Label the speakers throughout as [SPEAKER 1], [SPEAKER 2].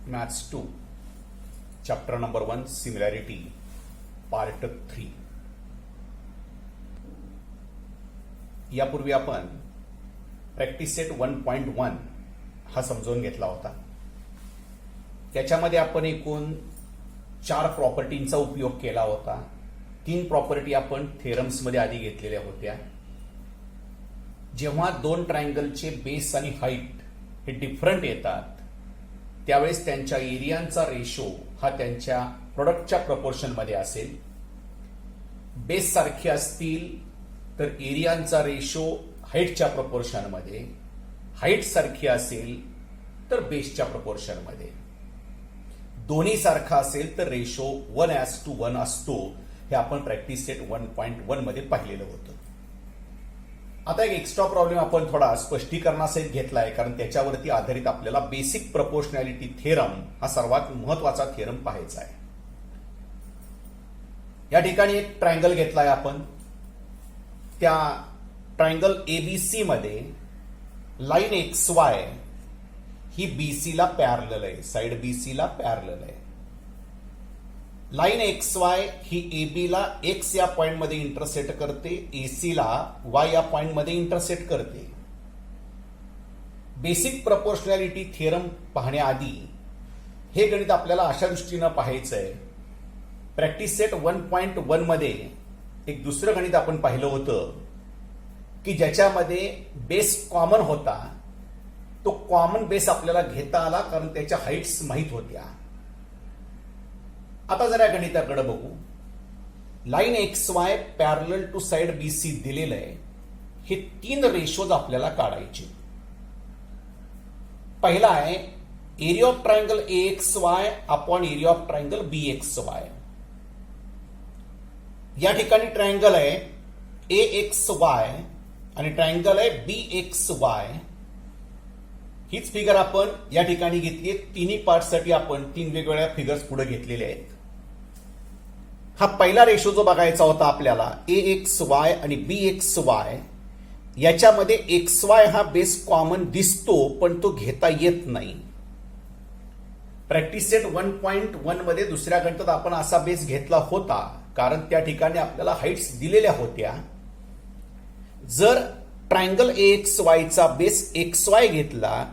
[SPEAKER 1] Maths 2, Chapter number 1, Similarity, Part 3. यापूर्वी आपण practice set 1.1 हा समजून घेतला होता. त्याच्यामध्ये आपण एकूण 4 प्रॉपर्टींचा उपयोग केला होता. 3 प्रॉपर्टी आपण थेरम्समध्ये आधी घेतलेल्या होत्या. जेव्हा 2 ट्रायंगलचे बेस आणि हाईट हे डिफरंट येतात त्यावेळेस त्यांच्या एरियांचा रेशो हा त्यांच्या प्रोडक्टच्या प्रपोर्शनमध्ये असेल. बेस सारखे असतील तर एरियांचा रेशो हाईटच्या प्रपोर्शनमध्ये, हाईट सारखी असेल तर बेसच्या प्रपोर्शनमध्ये, दोन्ही सारखा असेल तर रेशो 1:1 असतो. हे आपण प्रॅक्टिस सेट 1.1 मध्ये पाहिलेलं होतं. आता एक एक्स्ट्रा प्रॉब्लेम आपण थोडा स्पष्टीकरणासहित घेतलाय, कारण त्याच्यावरती आधारित आपल्याला बेसिक प्रपोर्शनॅलिटी थेरम हा सर्वात महत्वाचा थेरम पाहायचा आहे. या ठिकाणी एक ट्रायंगल घेतलाय आपण. त्या ट्रायंगल एबीसी मध्ये लाईन XY ही BC ला पॅरलल आहे, साइड BC ला पॅरलल आहे. लाईन XY ही AB ला X या पॉइंट मध्ये इंटरसेक्ट करते, AC ला Y या पॉइंट मध्ये इंटरसेक्ट करते. बेसिक प्रपोर्शनॅलिटी थिअरम पाहण्याआधी हे गणित आपल्याला अशा दृष्टीनं पाहायचं आहे. प्रॅक्टिस सेट 1.1 मध्ये एक दुसरं गणित आपण पाहिलं होतं की ज्याच्यामध्ये बेस कॉमन होता. तो कॉमन बेस आपल्याला घेता आला कारण त्याच्या हाईट्स माहित होत्या. आता जरा गणिताकडे बघू. Line XY parallel to side BC दिलेलं आहे. हे 3 रेशोज आपल्याला काढायचे. पहिला आहे area of triangle AXY upon area of triangle BXY. या ठिकाणी ट्रायंगल आहे AXY आणि ट्रायंगल आहे BXY. हीच फिगर आपण या ठिकाणी घेतली आहे. तिन्ही पार्टसाठी आपण 3 वेगवेगळ्या फिगर्स पुढे घेतलेले आहेत. हा पहिला रेशो जो बघायचा होता आपल्याला AXY आणि BXY, याच्यामध्ये XY हा बेस कॉमन दिसतो पण तो घेता येत नाही. प्रॅक्टिस सेट 1.1 मध्ये दुसऱ्या गणितात आपण असा बेस घेतला होता कारण त्या ठिकाणी आपल्याला हाईट्स दिलेल्या होत्या. जर ट्रायंगल AXY चा बेस XY घेतला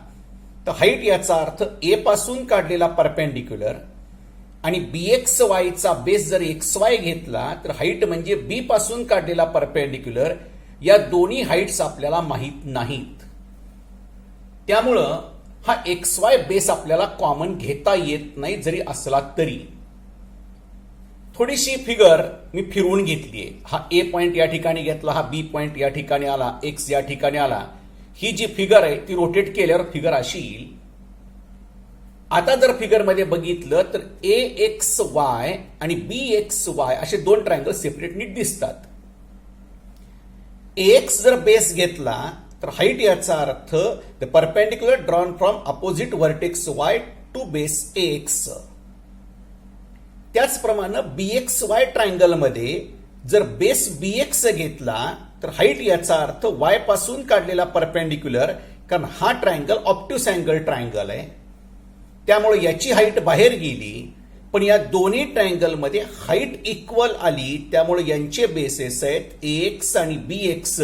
[SPEAKER 1] तर हाईट याचा अर्थ A पासून काढलेला परपेंडिक्युलर, आणि BXY चा बेस जर XY घेतला तर हाईट म्हणजे B पासून काढलेला परपेंडिक्युलर. या दोन्ही हाईट्स आपल्याला माहित नाहीत. त्यामुळं हा XY बेस आपल्याला कॉमन घेता येत नाही जरी असला तरी. थोडीशी फिगर मी फिरवून घेतलीये. हा A पॉइंट या ठिकाणी घेतला, हा B पॉइंट या ठिकाणी आला, X या ठिकाणी आला. ही जी फिगर आहे ती रोटेट केल्यावर फिगर अशी येईल. आता जर फिगर मध्ये बघितलं तर AXY आणि BXY असे 2 ट्रायंगल सेपरेट नीट दिसतात. AX जर बेस घेतला तर हाईट याचा अर्थ the perpendicular drawn from opposite vertex Y to base AX. त्याचप्रमाणे BXY ट्रायंगल मध्ये जर बेस BX घेतला तर हाईट याचा अर्थ Y पासून काढलेला परपेंडिक्युलर, कारण हा ट्रायंगल ऑब्ट्यूस अँगल ट्रायंगल आहे. त्यामुळे याची हाईट बाहेर गेली पण या दोन्ही ट्रायंगल मध्ये हाईट इक्वल आली. त्यामुळे यांचे बेसेस आहेत AX आणि BX.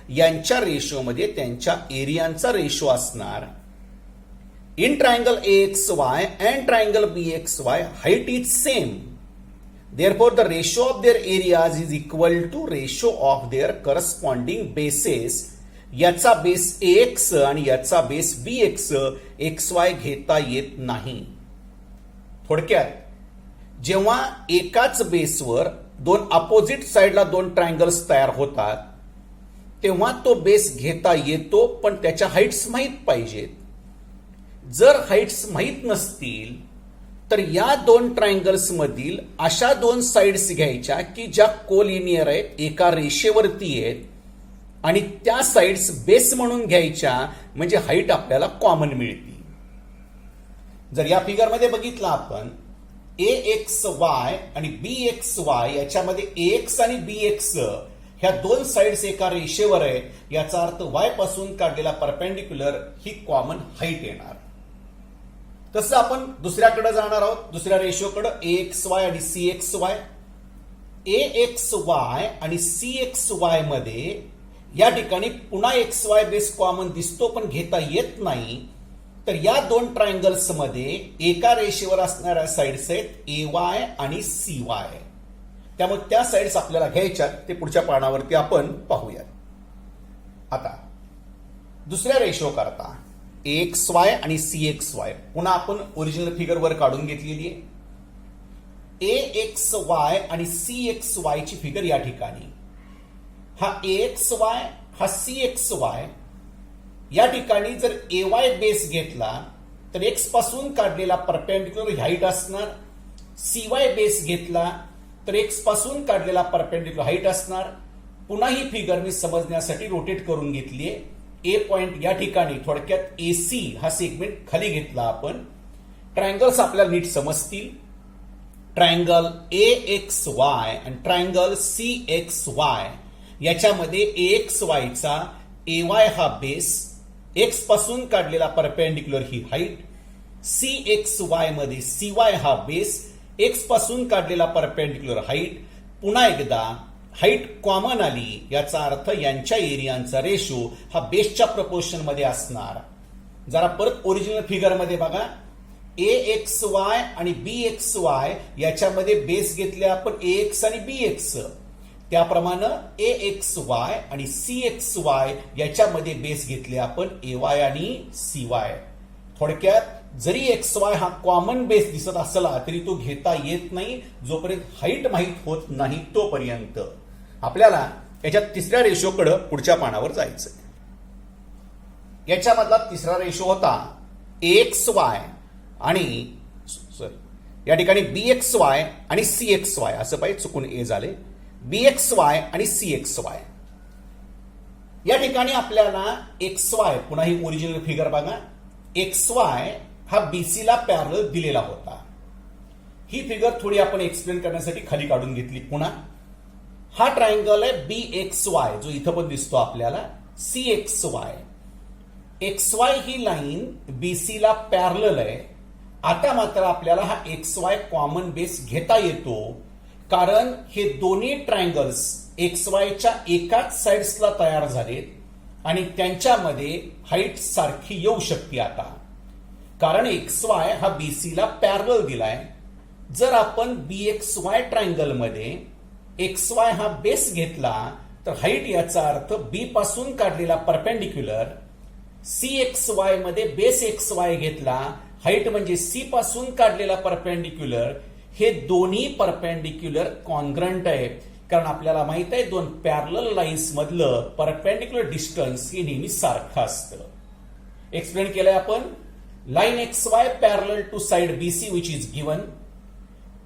[SPEAKER 1] यांच्या रेशोमध्ये त्यांच्या एरियांचा रेशो असणार. In triangle AXY and triangle BXY, height is same. Therefore, the ratio of their areas is equal to ratio of their corresponding bases. याचा बेस AX आणि याचा बेस BX. XY घेता येत नाही. थोडक्यात जेव्हा एकाच बेसवर 2 अपोजिट साइडला 2 ट्रायंगल्स तयार होतात तेव्हा तो बेस घेता येतो पण त्याच्या हाईट्स माहीत पाहिजेत. जर हाईट्स माहीत नसतील तर या 2 ट्रायंगल्स मधील अशा 2 साइड्स घ्यायच्या की ज्या कोलिनियर आहेत, एका रेषेवरती आहेत, आणि त्या साइड्स बेस म्हणून घ्यायच्या म्हणजे हाईट आपल्याला कॉमन मिळते. जर या फिगर मध्ये बघितलं आपण AXY आणि BXY याच्यामध्ये AX आणि BX ह्या 2 साइड्स एका रेषेवर आहे. याचा अर्थ Y पासून काढलेला परपेंडिक्युलर ही कॉमन हाईट येणार. तसं आपण दुसऱ्याकडे जाणार आहोत, दुसऱ्या रेशोकडे AXY आणि CXY. AXY आणि CXY मध्ये या ठिकाणी पुन्हा XY बेस कॉमन दिसतो पण घेता येत नाही. तर या दोन ट्रायंगल्स मध्ये एका रेषेवर असणाऱ्या साइड्स आहेत AY आणि CY. त्यामुळे त्या साइड्स आपल्याला घ्यायच्यात, ते पुढच्या पानावरती आपण पाहूयात. आता दुसऱ्या रेशो करता AXY आणि CXY पुन्हा आपण ओरिजिनल फिगर वर काढून घेतलेली आहे. AXY आणि CXY ची फिगर या ठिकाणी, हा AXY हा CXY. या ठिकाणी जर AY बेस घेतला तर X पासून काढलेला परपेंडिक्युलर हाईट असणार. CY बेस घेतला तर X पासून काढलेला परपेंडिक्युलर हाईट असणार. पुन्हा ही फिगर मी समजण्यासाठी रोटेट करून घेतली आहे. ए पॉइंट या ठिकाणी थोडक्यात AC हा सेगमेंट खाली घेतला आपण. ट्रायंगल्स आपल्याला नीट समजतील. ट्रायंगल AXY आणि ट्रायंगल CXY याच्यामध्ये AXY चा AY हा बेस, X पासून काढलेला परपेंडिक्युलर ही हाईट. CXY मध्ये CY हा बेस, X पासून काढलेला परपेंडिक्युलर हाईट. पुन्हा एकदा हाईट कॉमन आली, याचा अर्थ यांच्या एरियांचा रेशो हा बेसच्या प्रपोर्शन मध्ये असणार. जरा परत ओरिजिनल फिगर मध्ये बघा, AXY आणि BXY याच्यामध्ये बेस घेतले आपण AX आणि BX. त्याप्रमाणे AXY आणि CXY याच्यामध्ये बेस घेतले आपण AY आणि CY. थोडक्यात जरी XY हा कॉमन बेस दिसत असला तरी तो घेता येत नाही जोपर्यंत हाईट माहीत होत नाही तोपर्यंत. आपल्याला याच्या तिसऱ्या रेशोकडे पुढच्या पानावर जायचं. याच्यामधला तिसरा रेशो होता AXY आणि या ठिकाणी BXY आणि CXY, असं पाहिजे, चुकून ए झाले. BXY आणि CXY या ठिकाणी आपल्याला XY, पुन्हा ही ओरिजिनल फिगर बघा, XY हा BC ला पॅरलल दिलेला होता. ही फिगर थोडी आपण एक्सप्लेन करण्यासाठी खाली काढून घेतली. पुन्हा हा ट्रायंगल आहे BXY, जो इथं पण दिसतो आपल्याला. CXY, XY ही लाईन BC ला पॅरलल आहे. आता मात्र आपल्याला हा XY कॉमन बेस घेता येतो, कारण हे दोन्ही ट्रायंगल्स XY च्या एकाच साइड्सला तयार झालेत आणि त्यांच्यामध्ये हाईट सारखी येऊ शकते. आता कारण XY हा BC ला पॅरलल दिलाय. जर आपण BXY ट्रायंगल मध्ये XY हा बेस घेतला तर हाईट, याचा अर्थ B पासून काढलेला परपेंडिक्युलर. CXY मध्ये बेस XY घेतला, हाईट म्हणजे C पासून काढलेला परपेंडिक्युलर. हे दोन्ही परपेंडिक्युलर कॉन्ग्रंट आहे, कारण आपल्याला माहित आहे दोन पॅरलल लाईन्स मधलं परपेंडिक्युलर डिस्टन्स हे नेहमी सारखं असतं. एक्सप्लेन केलंय आपण. Line XY parallel to side BC which is given.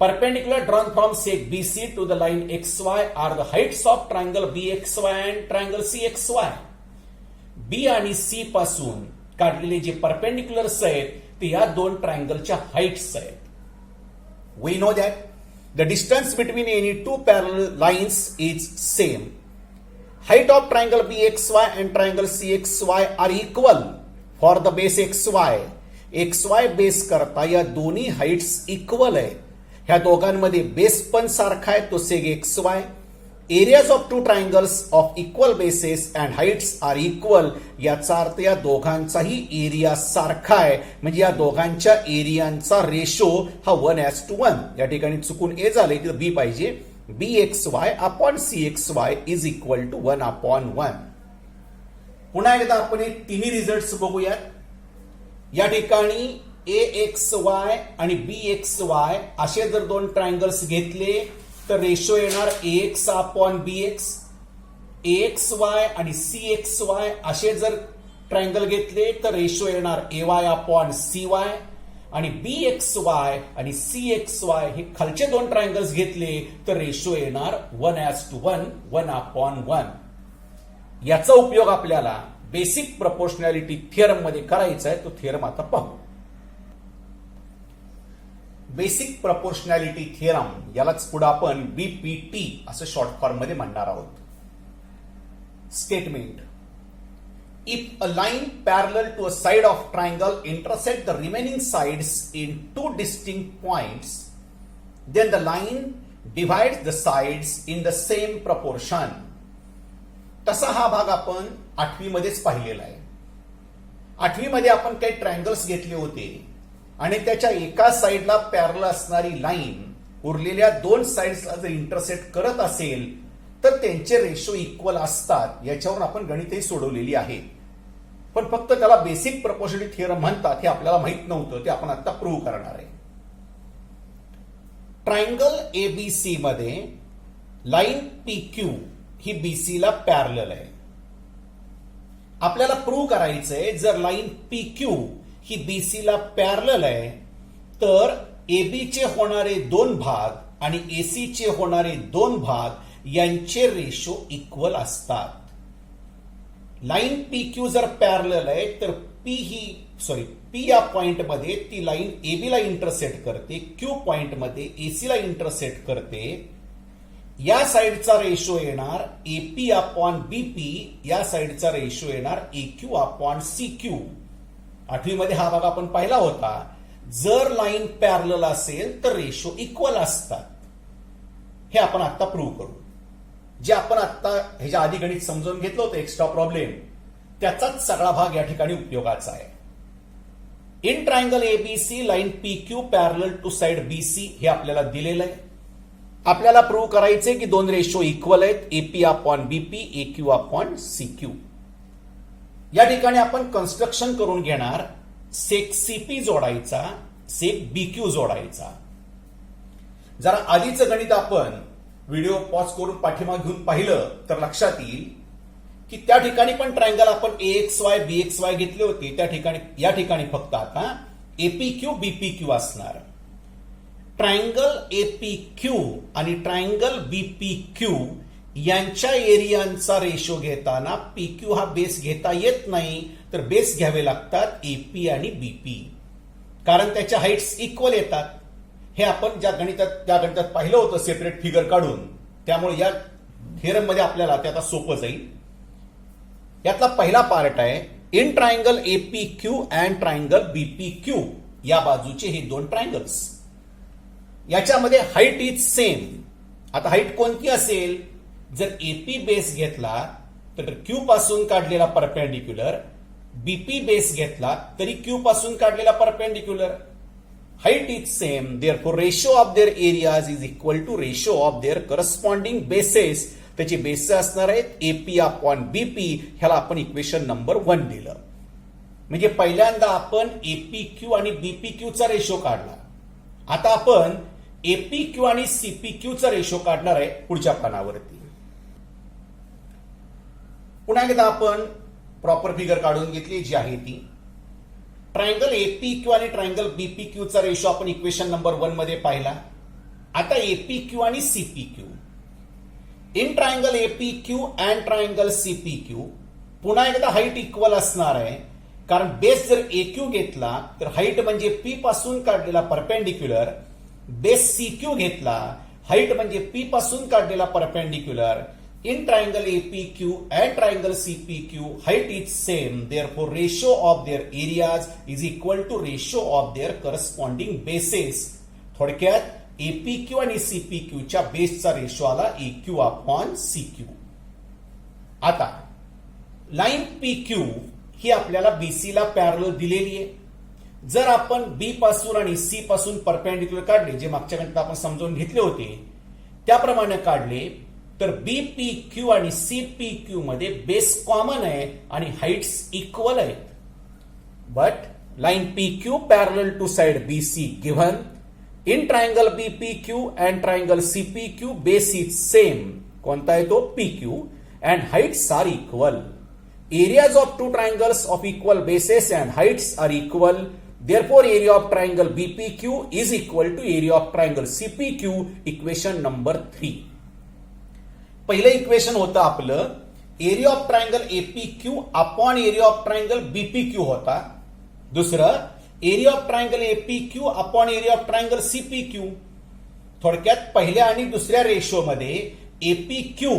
[SPEAKER 1] Perpendicular drawn from seg BC to the line XY are the heights of triangle BXY and triangle CXY. B आणि C पासून काढलेले जे परपेंडिक्युलर्स आहेत ते या दोन ट्रायंगलच्या हाईट्स आहेत. We know that the distance between any two parallel lines is same. Height of triangle BXY and triangle CXY are equal for the base XY. XY base करता या दोन्ही हाईट्स इक्वल आहे. ह्या दोघांमध्ये बेस पण सारखा आहे, तो seg XY. Areas of two triangles of equal bases and heights are equal. याचा अर्थ या दोघांचाही एरिया सारखा आहे, म्हणजे या दोघांच्या एरियांचा रेशो हा 1:1. या ठिकाणी चुकून ए झाले, तिथं बी पाहिजे. BXY upon CXY is equal to 1:1. पुन्हा एकदा आपण हे तिन्ही रिझल्ट बघूयात. या ठिकाणी AXY आणि BXY असे जर दोन ट्रायंगल्स घेतले तर रेशो येणार AX अपॉन BX. AXY आणि CXY असे जर ट्रायंगल घेतले तर रेशो येणार AY अपॉन CY. आणि BXY आणि CXY हे खालचे दोन ट्रायंगल्स घेतले तर रेशो येणार 1:1, 1:1. याचा उपयोग आपल्याला बेसिक प्रपोर्शनॅलिटी थिअरम मध्ये करायचा आहे. तो थिअरम आता पाहू. बेसिक प्रपोर्शनॅलिटी थिअरम, यालाच पुढे आपण BPT असं शॉर्ट फॉर्म मध्ये म्हणणार आहोत. Statement: If a line parallel to a side of triangle intersect the remaining sides in two distinct points, then the line divides the sides in the same proportion. तसा हा भाग आपण 8वी मध्येच पाहिलेला आहे. 8वी मध्ये आपण काही ट्रायंगल्स घेतले होते आणि त्याच्या एका साइडला पॅरलल असणारी लाईन उरलेल्या दोन साइड्सला जर इंटरसेक्ट करत असेल तर त्यांचे रेशो इक्वल असतात. याच्यावरून आपण गणितही सोडवलेली आहे. पण फक्त त्याला बेसिक प्रपोर्शनॅलिटी थिअरम म्हणतात हे आपल्याला माहित नव्हतं. ते आपण आता प्रूव्ह करणार आहे. ट्रायंगल एबीसी मध्ये लाईन पीक्यू ही बीसीला पॅरलल आहे. आपल्याला प्रूव्ह करायचंय जर लाईन पीक्यू ही बीसीला पॅरलल आहे तर एबीचे होणारे दोन भाग आणि एसीचे होणारे दोन भाग यांचे रेशो इक्वल असतात. लाईन पीक्यू जर पॅरलल आहे तर पी या पॉइंट मध्ये ती लाईन एबीला इंटरसेक्ट करते, क्यू पॉइंट मध्ये एसीला इंटरसेक्ट करते. या साइडचा रेशो येणार एपी अपॉन बीपी, या साइडचा रेशो येणार एक्यू अपॉन सीक्यू. 8वी मध्ये हा भाग आपण पाहिला होता. जर लाईन पॅरलल असेल तर रेशो इक्वल असतात. हे आपण आता प्रूव्ह करू. जे आपण आता ह्याच्या आधी गणित समजून घेतलं होतं एक्स्ट्रा प्रॉब्लेम, त्याचाच सगळा भाग या ठिकाणी उपयोगाचा आहे. In triangle ABC line PQ parallel to side BC हे आपल्याला दिलेलं आहे. आपल्याला प्रूव्ह करायचे की दोन रेशो इक्वल आहेत, AP upon BP, AQ upon CQ. या ठिकाणी आपण कन्स्ट्रक्शन करून घेणार. सेक सीपी जोडायचा, सेक बीक्यू जोडायचा. जरा आधीचं गणित आपण व्हिडिओ पॉज करून पाठीमागे घेऊन पाहिलं तर लक्षात येईल की त्या ठिकाणी पण ट्रायंगल आपण AXY BXY घेतले होते. या ठिकाणी फक्त आता एपीक्यू बीपीक्यू असणार. ट्रायंगल एपीक्यू आणि ट्रायंगल बीपीक्यू यांच्या एरियांचा रेशो घेताना पीक्यू हा बेस घेता येत नाही, तर बेस घ्यावे लागतात एपी आणि बीपी, कारण त्याच्या हाईट्स इक्वल येतात. हे आपण त्या गणितात पाहिलं होतं सेपरेट फिगर काढून. त्यामुळे या थिअरम मध्ये आपल्याला ते आता सोपं जाईल. यातला पहिला पार्ट आहे in triangle एपीक्यू and triangle BPQ. या बाजूचे हे दोन ट्रायंगल्स, याच्यामध्ये हाईट इज सेम. आता हाईट कोणती असेल? जर एपी बेस घेतला तर क्यू पासून काढलेला परपेंडिक्युलर, बीपी बेस घेतला तरी क्यू पासून काढलेला perpendicular. Height is same, therefore ratio of their areas is equal to ratio of their corresponding bases. त्याची बेसेस असणार आहेत एपी अपॉन बीपी. ह्याला आपण इक्वेशन नंबर 1 दिलं. म्हणजे पहिल्यांदा आपण एपीक्यू आणि बीपीक्यूचा रेशो काढला. आता आपण एपीक्यू आणि सीपीक्यूचा रेशो काढणार आहे पुढच्या पानावरती. पुन्हा एकदा आपण प्रॉपर फिगर काढून घेतली जी आहे ती. ट्रायंगल एपीक्यू आणि ट्रायंगल बीपीक्यूचा रेशो आपण इक्वेशन नंबर 1 मध्ये पाहिला. आता एपीक्यू आणि CPQ. In triangle एपीक्यू and triangle CPQ पुन्हा एकदा हाईट इक्वल असणार आहे, कारण बेस जर एक्यू घेतला तर हाईट म्हणजे पी पासून काढलेला परपेंडिक्युलर. बेस सीक्यू घेतला, हाईट म्हणजे पी पासून काढलेला perpendicular. In triangle APQ and triangle CPQ, height is same. Therefore, ratio of their areas is equal to ratio of their corresponding bases. थोडक्यात APQ आणि CPQ च्या बेसचा रेशो आला EQ upon CQ. आता line PQ ही आपल्याला BC ला parallel दिलेली आहे. जर आपण B पासून आणि C पासून परपेंडिक्युलर काढले, जे मागच्या गणितात आपण समजून घेतले होते त्याप्रमाणे काढले, तर बीपीक्यू आणि सीपीक्यू मध्ये बेस कॉमन आहे आणि हाईट्स इक्वल आहेत. But line PQ parallel to side BC given. In triangle BPQ and triangle CPQ base is same. कोणता आहे तो? PQ. And heights are equal. Areas of two triangles of equal bases and heights are equal. Therefore, area of triangle BPQ is equal to area of triangle CPQ. Equation number 3. पहिलं equation होतं आपलं area of triangle एपीक्यू upon area of triangle BPQ होता. दुसरं area of triangle एपीक्यू upon area of triangle CPQ. थोडक्यात पहिल्या आणि दुसऱ्या ratio मध्ये एपीक्यू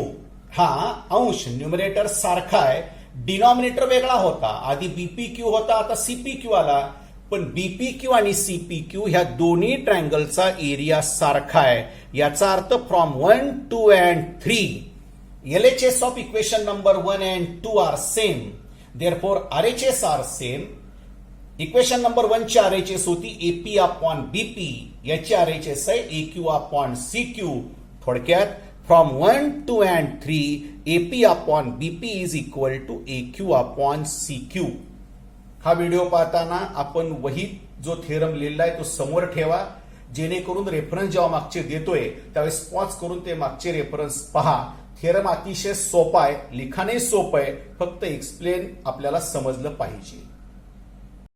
[SPEAKER 1] हा अंश न्यूमरेटर सारखा आहे, डिनॉमिनेटर वेगळा होता. आधी बीपीक्यू होता, आता सीपीक्यू आला. पण बीपीक्यू आणि सीपीक्यू ह्या दोन्ही ट्रायंगलचा एरिया सारखा आहे. याचा earth from 1, 2 and 3 LHS of equation number 1 and 2 are same. Therefore, RHS are same. Equation number 1 ची RHS होती AP अपॉन BP. याची RHS आहे AQ अपॉन CQ. थोडक्यात from 1, 2 and 3 AP upon BP is equal to AQ upon CQ. हा video पाहताना आपण वहीत जो थेरम लिहिला आहे तो समोर ठेवा, जेणेकरून रेफरन्स जेव्हा मागचे देतोय त्यावेळेस पॉज करून ते मागचे रेफरन्स पहा. थेरम अतिशय सोपा आहे, लिखाणही सोपं आहे, फक्त एक्सप्लेन आपल्याला समजलं पाहिजे.